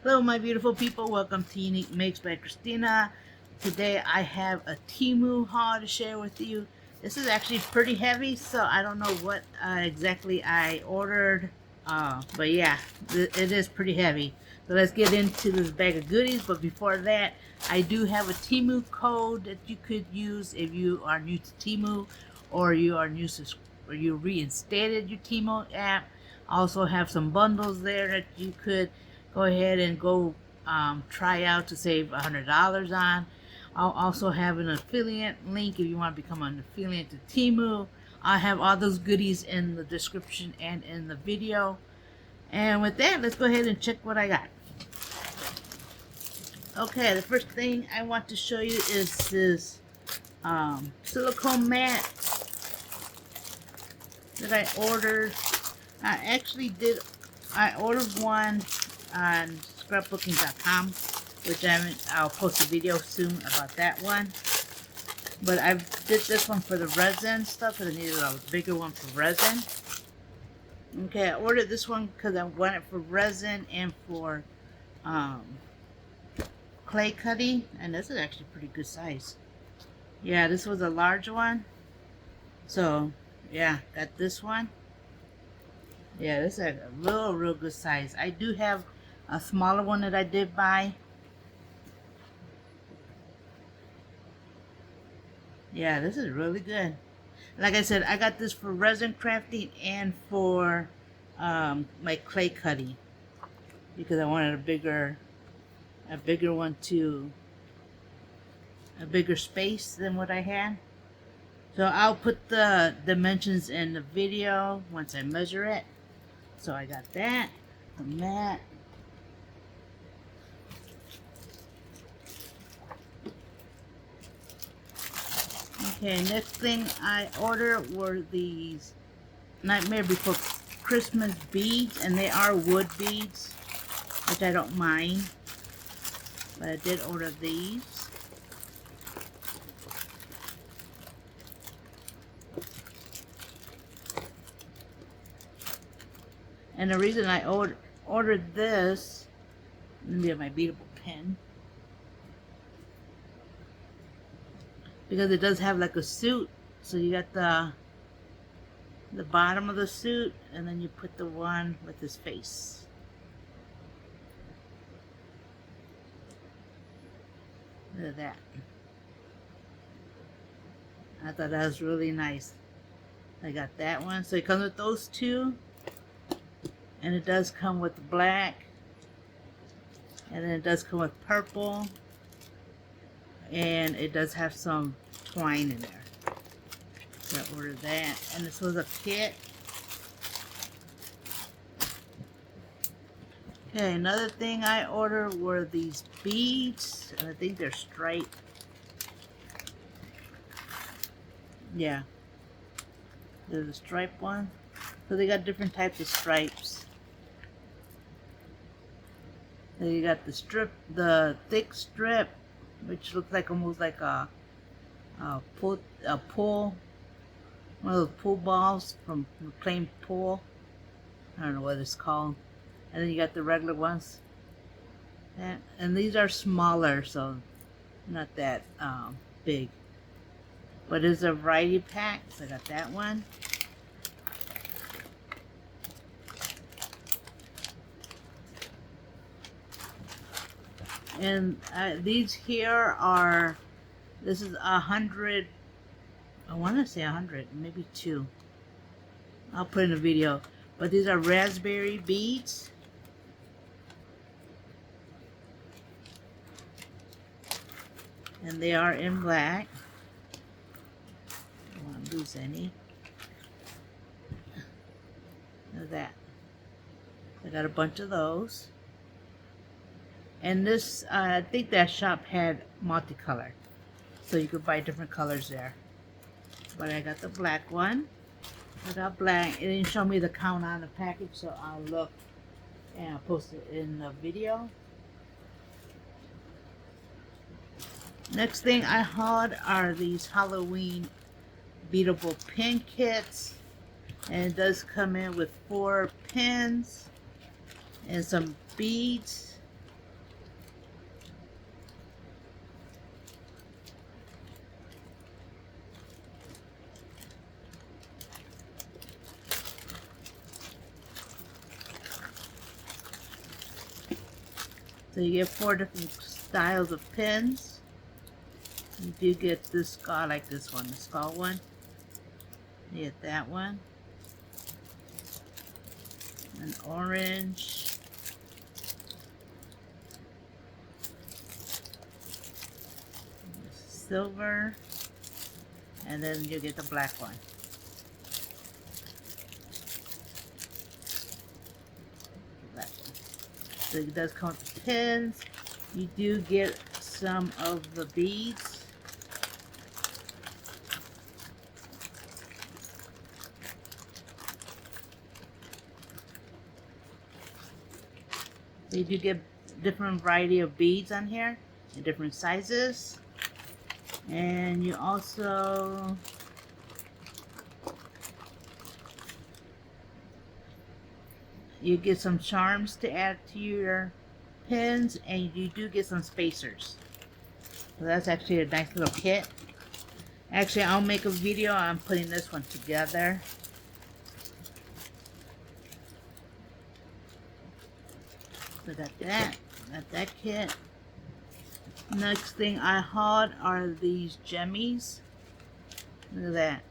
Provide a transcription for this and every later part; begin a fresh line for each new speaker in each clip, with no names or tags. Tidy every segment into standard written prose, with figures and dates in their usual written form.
Hello my beautiful people, welcome to Uniek Makes by Christina. Today I have a Temu haul to share with you. This is actually pretty heavy, so I don't know what exactly I ordered, but yeah, it is pretty heavy. So let's get into this bag of goodies, but before that, I do have a Temu code that you could use if you are new to Temu or you are new to, or you reinstated your Temu app. I also have some bundles there that you could go ahead and try out to save $100 on. I'll also have an affiliate link if you want to become an affiliate to Temu. I have all those goodies in the description and in the video. And with that, let's go ahead and check what I got. Okay, the first thing I want to show you is this silicone mat that I ordered. I ordered one on scrapbooking.com, which I'll post a video soon about that one. But I did this one for the resin stuff because I needed a bigger one for resin. Okay, I ordered this one because I want it for resin and for clay cutting, and this is actually pretty good size. Yeah, this was a large one. So yeah, got this one. Yeah, this is a real good size. I do have a smaller one that I did buy. Yeah, this is really good. Like I said, I got this for resin crafting and for my clay cutting because I wanted a bigger one too, a bigger space than what I had. So I'll put the dimensions in the video once I measure it. So I got that, the mat. Okay, next thing I ordered were these Nightmare Before Christmas beads, and they are wood beads, which I don't mind, but I did order these. And the reason I ordered this, let me have my beadable pen, because it does have like a suit. So you got the bottom of the suit, and then you put the one with his face. Look at that. I thought that was really nice. I got that one. So it comes with those two. And it does come with black. And then it does come with purple. And it does have some twine in there. So I ordered that. And this was a kit. Okay, another thing I ordered were these beads. And I think they're striped. Yeah. There's a striped one. So they got different types of stripes. Then you got the strip, the thick strip, which looks like almost like a pool, one of those pool balls from playing pool. I don't know what it's called. And then you got the regular ones. And these are smaller, so not that big. But it's a variety pack, so I got that one. And these here are, this is 100, I want to say 100, maybe 2. I'll put in a video. But these are raspberry beads. And they are in black. I don't want to lose any. Look at that. I got a bunch of those. And this, I think that shop had multicolor. So you could buy different colors there. But I got the black one. I got black. It didn't show me the count on the package, so I'll look and I'll post it in the video. Next thing I hauled are these Halloween beadable pin kits. And it does come in with 4 pins and some beads. So you get 4 different styles of pins. You do get this skull, I like this one, the skull one. You get that one. An orange. Silver. And then you get the black one. So it does come with the pins. You do get some of the beads. So you do get different variety of beads on here in different sizes. And you also you get some charms to add to your pins, and you do get some spacers. So that's actually a nice little kit. Actually, I'll make a video on putting this one together. So got that kit. Next thing I hauled are these jemmies. Look at that.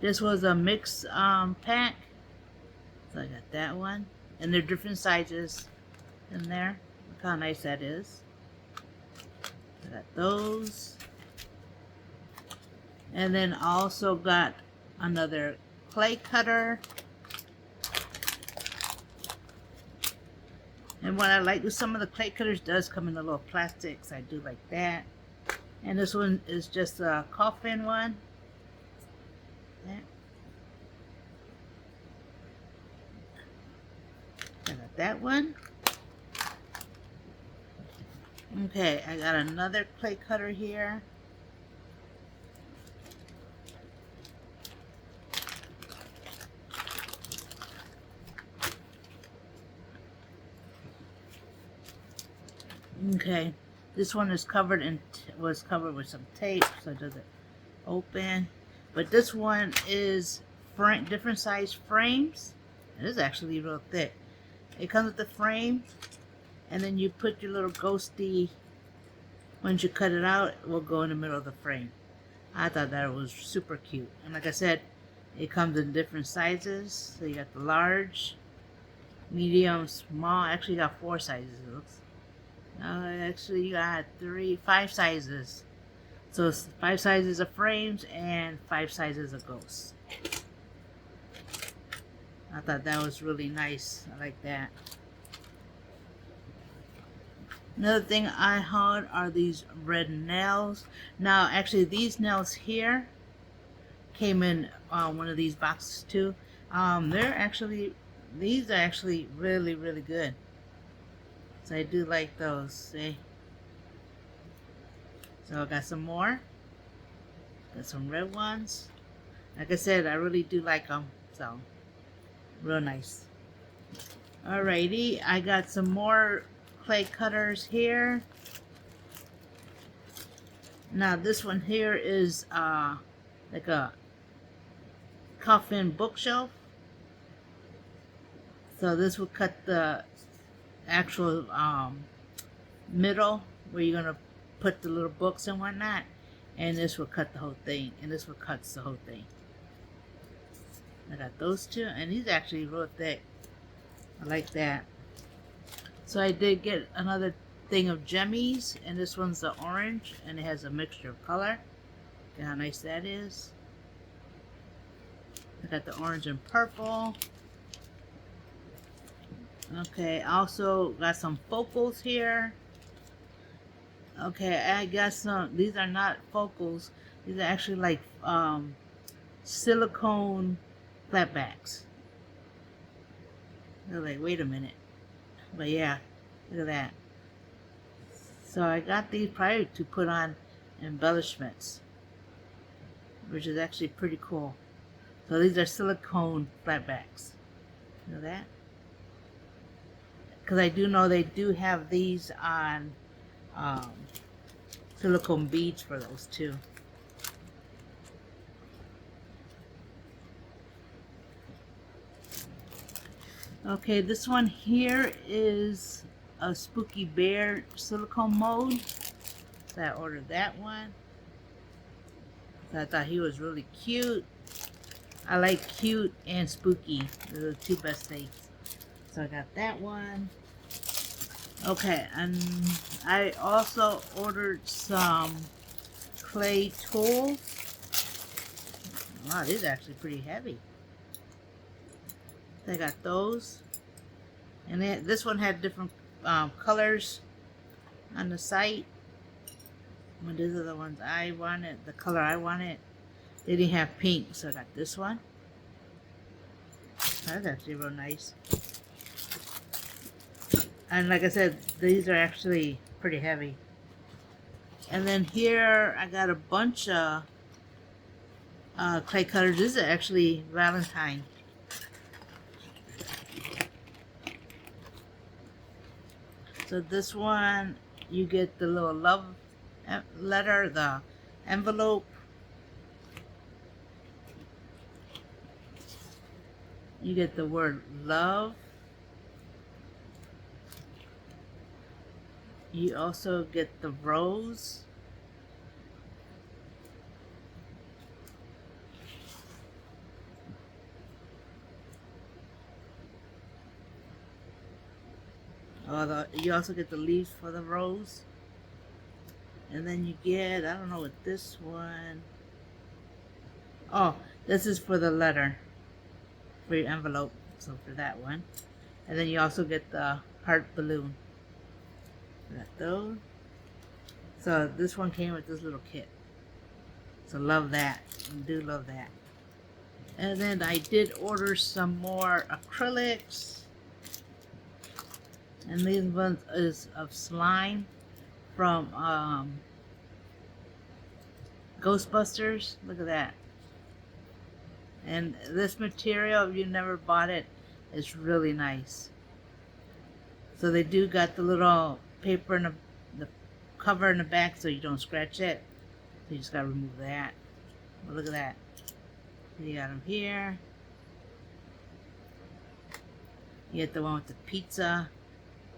This was a mix pack. So I got that one. And they're different sizes in there. Look how nice that is. I got those. And then also got another clay cutter. And what I like with some of the clay cutters does come in the little plastics. I do like that. And this one is just a coffin one. There. I got that one. Okay, I got another clay cutter here. Okay, this one is covered in was covered with some tape, so it doesn't open. But this one is different size frames. It is actually real thick. It comes with the frame, and then you put your little ghosty. Once you cut it out, it will go in the middle of the frame. I thought that was super cute. And like I said, it comes in different sizes. So you got the large, medium, small. Actually, you got 4 sizes. It looks. Actually, you got 5 sizes. So it's 5 sizes of frames and 5 sizes of ghosts. I thought that was really nice. I like that. Another thing I hauled are these red nails. Now, actually, these nails here came in one of these boxes too. These are actually really, really good. So I do like those, see? So I got some more. Got some red ones. Like I said, I really do like them. So, real nice. Alrighty, I got some more clay cutters here. Now this one here is like a coffin bookshelf. So this will cut the actual middle where you're gonna put the little books and whatnot, and this will cut the whole thing, and this will cut the whole thing. I got those two, and these are actually real thick. I like that. So I did get another thing of jemmies, and this one's the orange, and it has a mixture of color. Look how nice that is. I got the orange and purple. Okay, also got some focals here. Okay, I got some, these are not focals. These are actually like silicone flatbacks. They're like, wait a minute. But yeah, look at that. So I got these probably to put on embellishments, which is actually pretty cool. So these are silicone flatbacks. You know that? Because I do know they do have these on silicone beads for those too. Okay, this one here is a Spooky Bear silicone mold. So I ordered that one. So I thought he was really cute. I like cute and spooky. They're the two best things. So I got that one. Okay, and I also ordered some clay tools. Wow, these are actually pretty heavy. I got those. And then this one had different colors on the site. Well, these are the ones I wanted, the color I wanted. They didn't have pink, so I got this one. That's actually real nice. And like I said, these are actually pretty heavy. And then here I got a bunch of clay cutters. This is actually Valentine. So this one, you get the little love letter, the envelope. You get the word love. You also get the rose. You also get the leaves for the rose. And then you get, I don't know what this one. Oh, this is for the letter. For your envelope. So for that one. And then you also get the heart balloon. Got those. So this one came with this little kit. So love that. I do love that. And then I did order some more acrylics. And these ones is of slime from Ghostbusters. Look at that. And this material, if you never bought it, is really nice. So they do got the little paper in the cover in the back so you don't scratch it. So you just gotta remove that. But look at that. You got them here. You get the one with the pizza.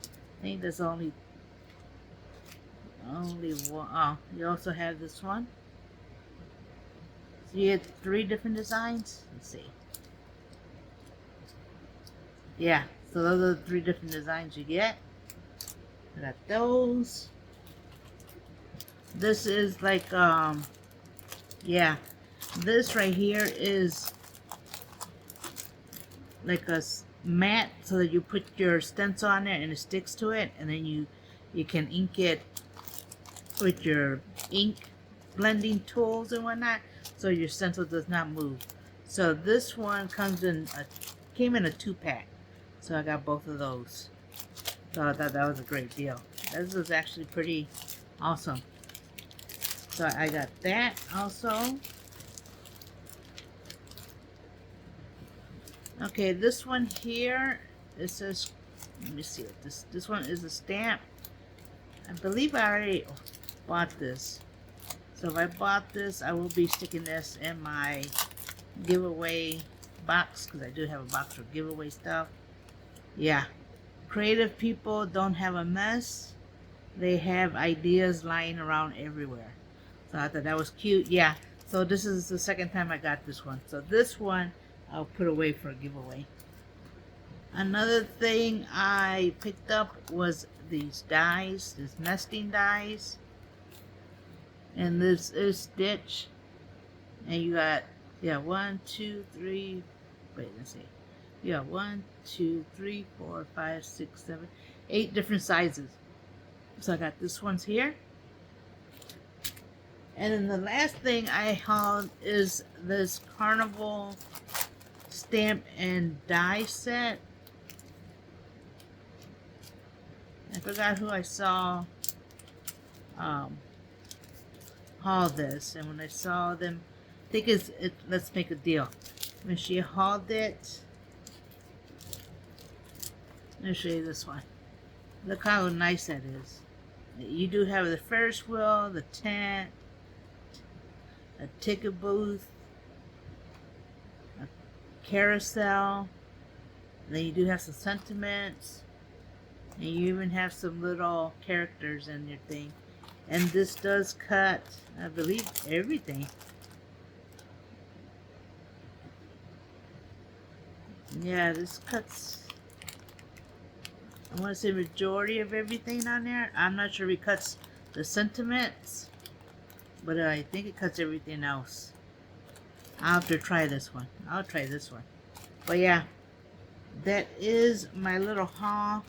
I think there's only one. Oh, you also have this one. So you get 3 different designs. Let's see. Yeah, so those are the 3 different designs you get. I got those. This is like yeah, this right here is like a mat so that you put your stencil on it and it sticks to it, and then you can ink it with your ink blending tools and whatnot, so your stencil does not move. So this one came in a 2-pack, so I got both of those. So I thought that was a great deal. This was actually pretty awesome. So I got that also. Okay, this one here, it says, let me see what this one is, a stamp. I believe I already bought this. So if I bought this, I will be sticking this in my giveaway box, because I do have a box for giveaway stuff. Yeah. Creative people don't have a mess. They have ideas lying around everywhere. So I thought that was cute. Yeah. So this is the second time I got this one. So this one I'll put away for a giveaway. Another thing I picked up was these dies, these nesting dies. And this is Stitch. And you got, yeah, 1, 2, 3, wait, let's see. You got 1, 2, 3, 4, 5, 6, 7, 8 different sizes. So I got this one's here. And then the last thing I hauled is this Carnival stamp and die set. I forgot who I saw haul this, and when I saw them, I think it's Let's Make a Deal. When she hauled it, let me show you this one. Look how nice that is. You do have the Ferris wheel, the tent, a ticket booth, a carousel. Then you do have some sentiments. And you even have some little characters in your thing. And this does cut, I believe, everything. Yeah, this cuts, I want to say, majority of everything on there. I'm not sure if it cuts the sentiments, but I think it cuts everything else. I'll have to try this one. I'll try this one. But yeah, that is my little haul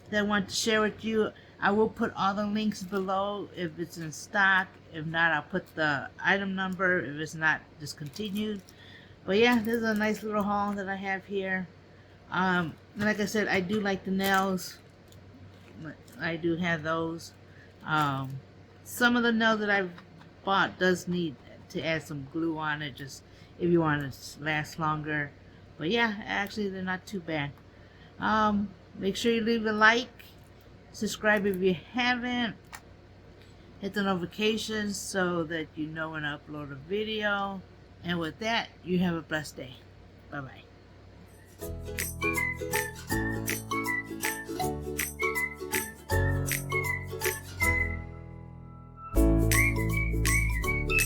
that I want to share with you. I will put all the links below if it's in stock. If not, I'll put the item number if it's not discontinued. But yeah, this is a nice little haul that I have here. Like I said, I do like the nails. I do have those. Some of the nails that I've bought does need to add some glue on it, just if you want it to last longer. But yeah, actually they're not too bad. Make sure you leave a like, subscribe if you haven't, hit the notifications so that you know when I upload a video. And with that, you have a blessed day. Bye bye.